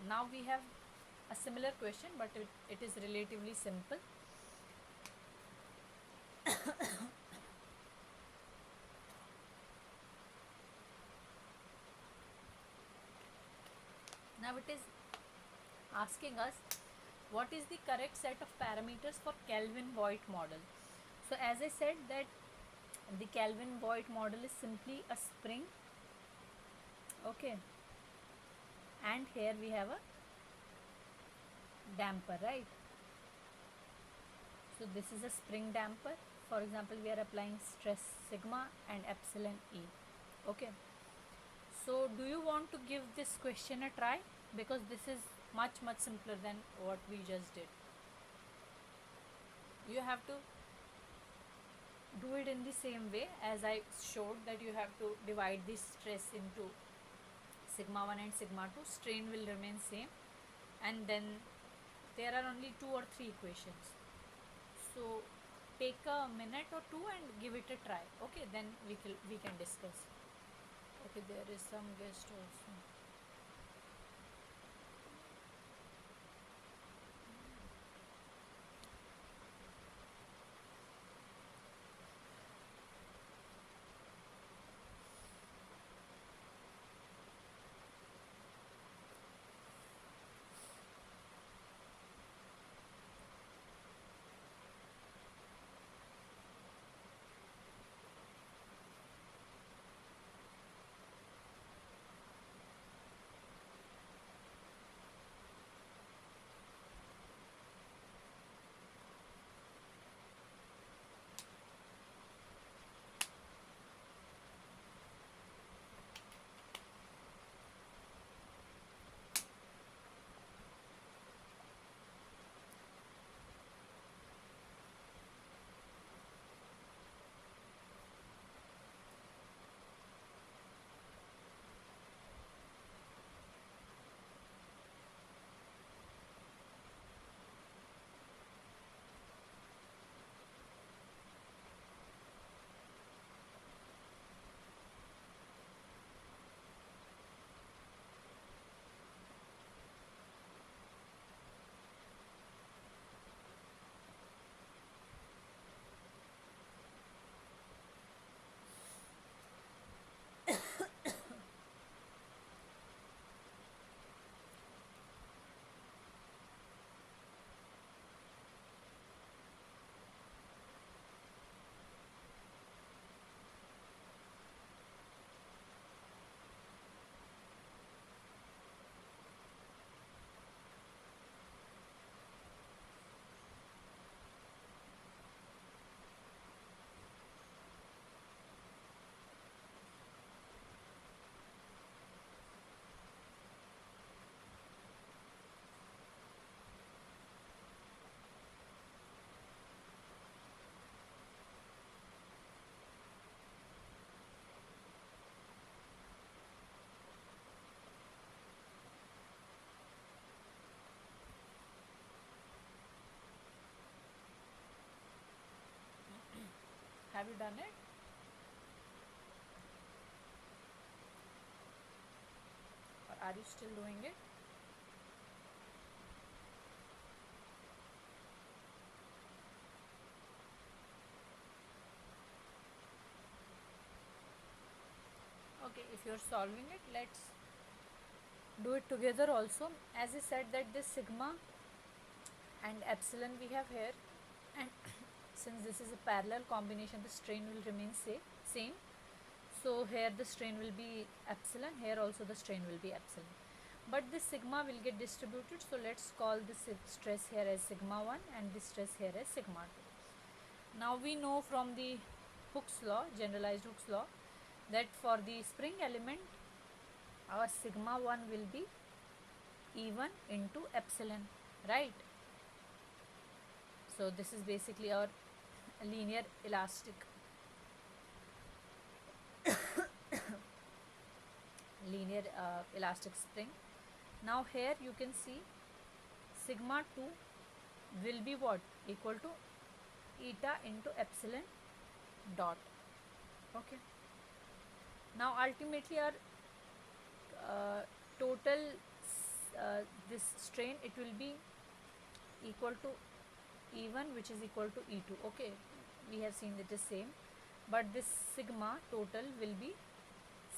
Now we have a similar question, but it is relatively simple. Now it is asking us what is the correct set of parameters for Kelvin-Voigt model. So as I said that the Kelvin-Voigt model is simply a spring, okay, and here we have a damper, right? So this is a spring damper. For example, we are applying stress sigma and epsilon E. Okay. So do you want to give this question a try? Because this is much simpler than what we just did. You have to do it in the same way as I showed, that you have to divide this stress into sigma 1 and sigma 2. Strain will remain same, and then there are only 2 or 3 equations. So take a minute or two and give it a try. Okay, then we can discuss. Okay, there is some guest also. Have you done it? Or are you still doing it? Okay, if you are solving it, let's do it together also. As I said that this sigma and epsilon we have here, and since this is a parallel combination, the strain will remain same. So here the strain will be epsilon, here also the strain will be epsilon. But this sigma will get distributed, so let's call this stress here as sigma 1 and this stress here as sigma 2. Now we know from the Hooke's law, generalized Hooke's law, that for the spring element our sigma 1 will be E1 into epsilon, right? So this is basically our linear elastic elastic spring. Now here you can see sigma 2 will be what? Equal to eta into epsilon dot. Okay. Now ultimately our total this strain, it will be equal to E1, which is equal to E2. Okay, we have seen it is same, but this sigma total will be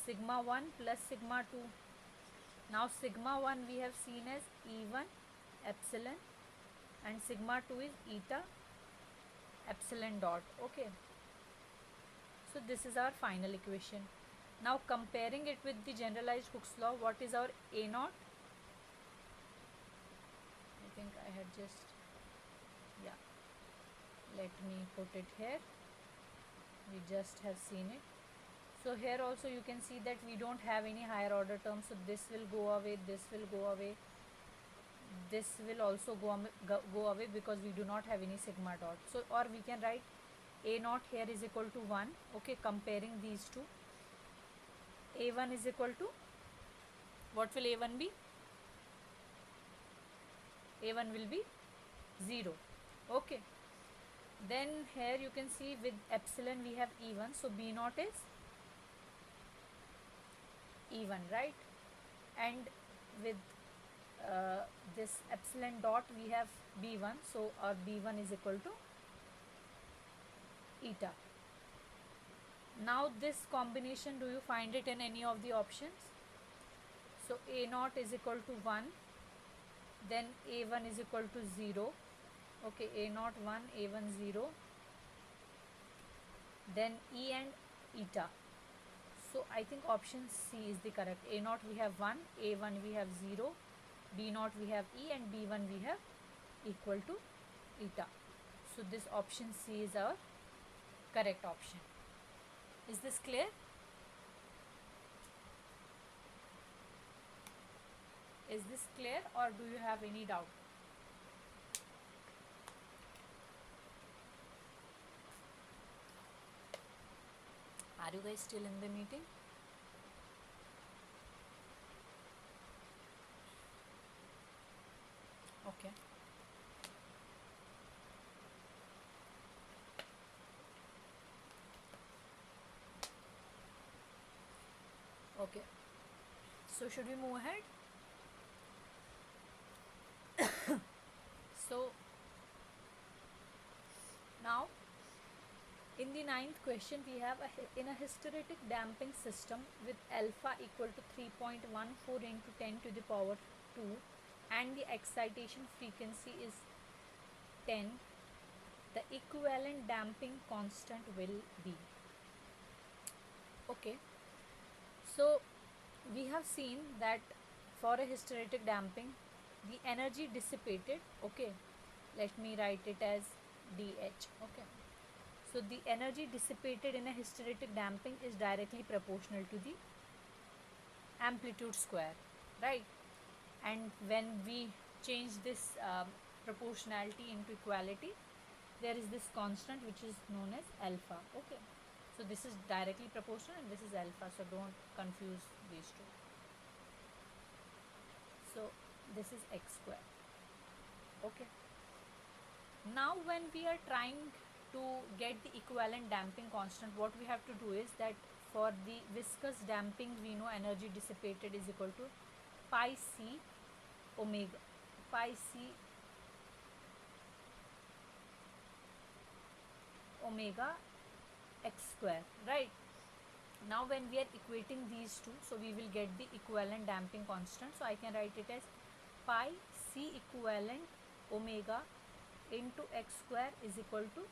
sigma 1 plus sigma 2. Now sigma 1 we have seen as E1 epsilon and sigma 2 is eta epsilon dot. Okay, so this is our final equation. Now comparing it with the generalized Hooke's law, what is our A naught? I think I had just, yeah, let me put it here. We just have seen it. So here also you can see that we don't have any higher order terms, so this will go away, this will go away, this will also go away because we do not have any sigma dot. So or we can write A naught here is equal to 1. Okay, comparing these two, A1 is equal to, what will A1 be? A1 will be 0. Okay, then here you can see with epsilon we have E1, so B naught is E1, right? And with this epsilon dot we have B1, so our B1 is equal to eta. Now this combination, do you find it in any of the options? So A naught is equal to 1, then A1 is equal to 0. Okay, A naught 1, A1 0, then E and eta. So I think option C is the correct. A naught we have 1, A1 we have 0, B naught we have E, and B1 we have equal to eta. So this option C is our correct option. Is this clear? Is this clear, or do you have any doubt? Are you guys still in the meeting? Okay. Okay. So should we move ahead? So now in the ninth question we have in a hysteretic damping system with alpha equal to 3.14 into 10 to the power 2 and the excitation frequency is 10, the equivalent damping constant will be. Okay, so we have seen that for a hysteretic damping the energy dissipated, okay, let me write it as dH. Okay, so the energy dissipated in a hysteretic damping is directly proportional to the amplitude square, right? And when we change this proportionality into equality, there is this constant which is known as alpha. Okay, so this is directly proportional and this is alpha, so don't confuse these two. So this is x square. Okay, now when we are trying to get the equivalent damping constant, what we have to do is that for the viscous damping we know energy dissipated is equal to pi c omega, pi c omega x square, right? Now when we are equating these two, so we will get the equivalent damping constant, so I can write it as pi c equivalent omega into x square is equal to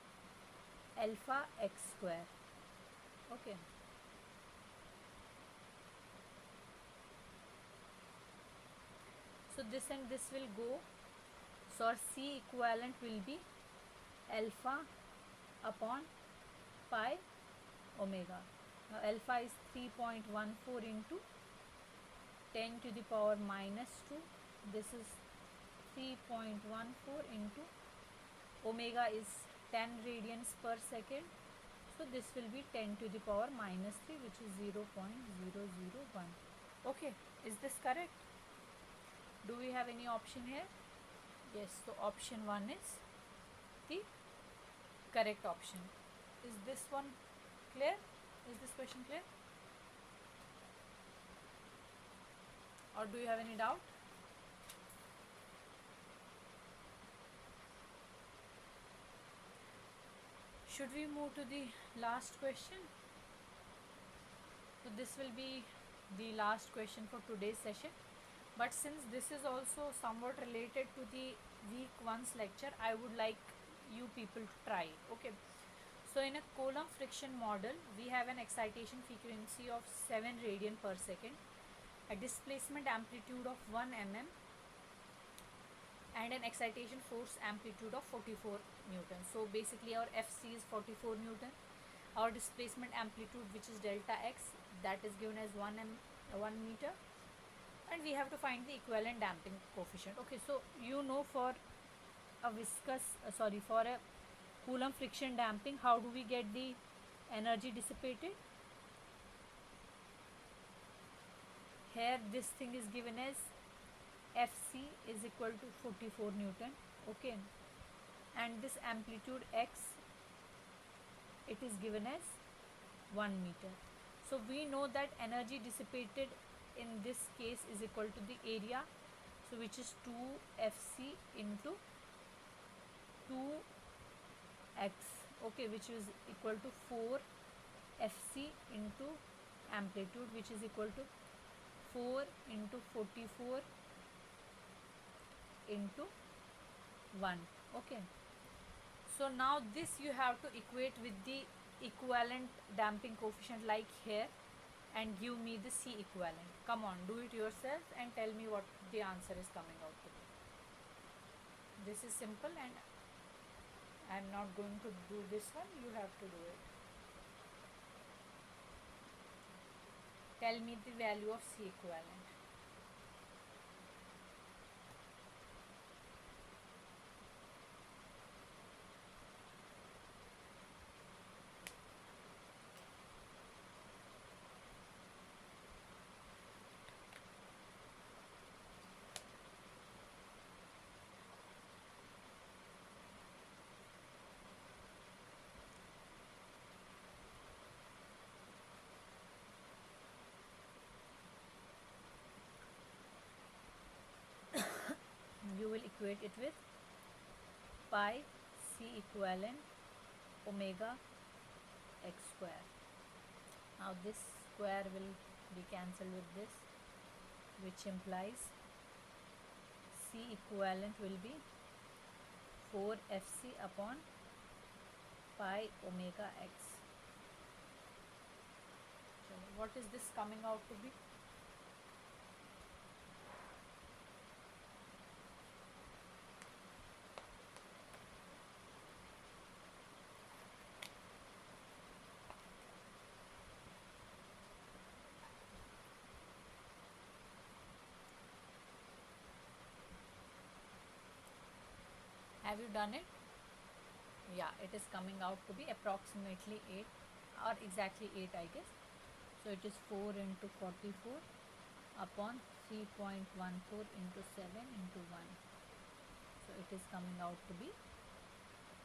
alpha x square. Okay, so this and this will go, so our c equivalent will be alpha upon pi omega. Now alpha is 3.14 into 10 to the power minus 2. This is 3.14 into omega is 10 radians per second. So this will be 10 to the power minus 3, which is 0.001. Okay, is this correct? Do we have any option here? Yes, so option 1 is the correct option. Is this one clear? Is this question clear? Or do you have any doubt? Should we move to the last question? So this will be the last question for today's session. But since this is also somewhat related to the week 1's lecture, I would like you people to try. Okay. So in a Coulomb friction model, we have an excitation frequency of 7 radian per second, a displacement amplitude of 1 mm, and an excitation force amplitude of 44 Newton. So basically our Fc is 44 Newton. Our displacement amplitude, which is delta x, that is given as 1 meter, and we have to find the equivalent damping coefficient. Okay, so you know for a for a Coulomb friction damping, how do we get the energy dissipated? Here this thing is given as Fc is equal to 44 Newton. Okay, and this amplitude x, it is given as 1 meter. So we know that energy dissipated in this case is equal to the area, so which is 2 Fc into 2x, okay, which is equal to 4 Fc into amplitude, which is equal to 4 into 44 into 1. Okay, so now this you have to equate with the equivalent damping coefficient like here and give me the C equivalent. Come on, do it yourself and tell me what the answer is coming out to be. This is simple and I am not going to do this one, you have to do it. Tell me the value of C equivalent. You will equate it with pi C equivalent omega x square. Now this square will be cancelled with this, which implies C equivalent will be 4 Fc upon pi omega x. So what is this coming out to be? Have you done it? Yeah, it is coming out to be approximately 8 or exactly 8, I guess. So it is 4 into 44 upon 3.14 into 7 into 1. So it is coming out to be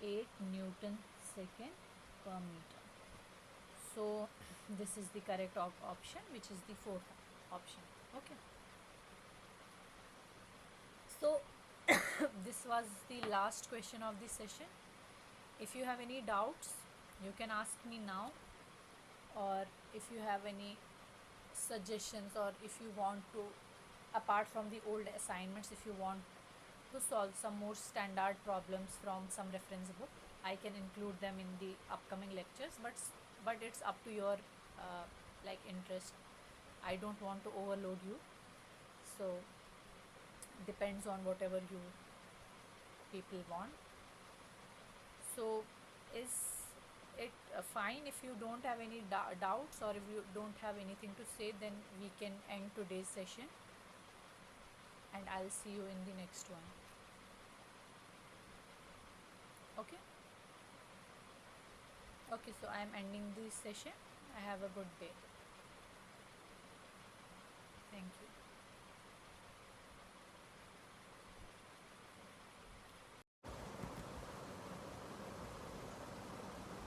8 Newton second per meter. So this is the correct option, which is the fourth option. Okay. So this was the last question of this session. If you have any doubts, you can ask me now, or if you have any suggestions, or if you want to, apart from the old assignments, if you want to solve some more standard problems from some reference book, I can include them in the upcoming lectures, but it's up to your like interest. I don't want to overload you, so depends on whatever you people want. So is it fine. If you don't have any doubts, or if you don't have anything to say, then we can end today's session, and I'll see you in the next one. Okay. Okay, so I am ending this session. I have a good day. Thank you.